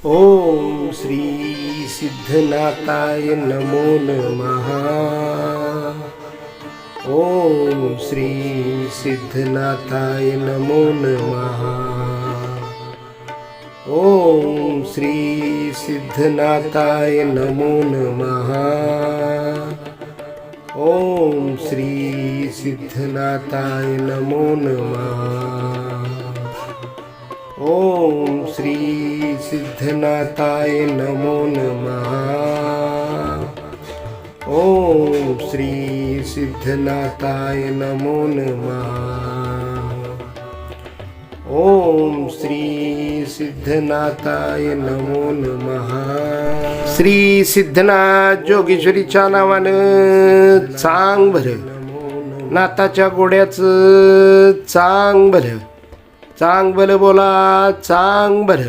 ओम श्री सिद्धनाथाय नमो नमः। ओम श्री सिद्धनाथाय नमो नमः। ओम श्री सिद्धनाथाय नमो नमः। ओम श्री सिद्धनाथाय नमो नमः। ओम श्री सिद्धनाथाय नमो नमः। ओम श्री सिद्धनाथाय नमो नमः। ओम श्री सिद्धनाथाय नमो नमः। श्री सिद्धनाथ जोगेश्वरीच्या नावानं चांग भर, नाथाच्या गोड्याचं चांग भर, चांग भलं बोला, चांग भलं.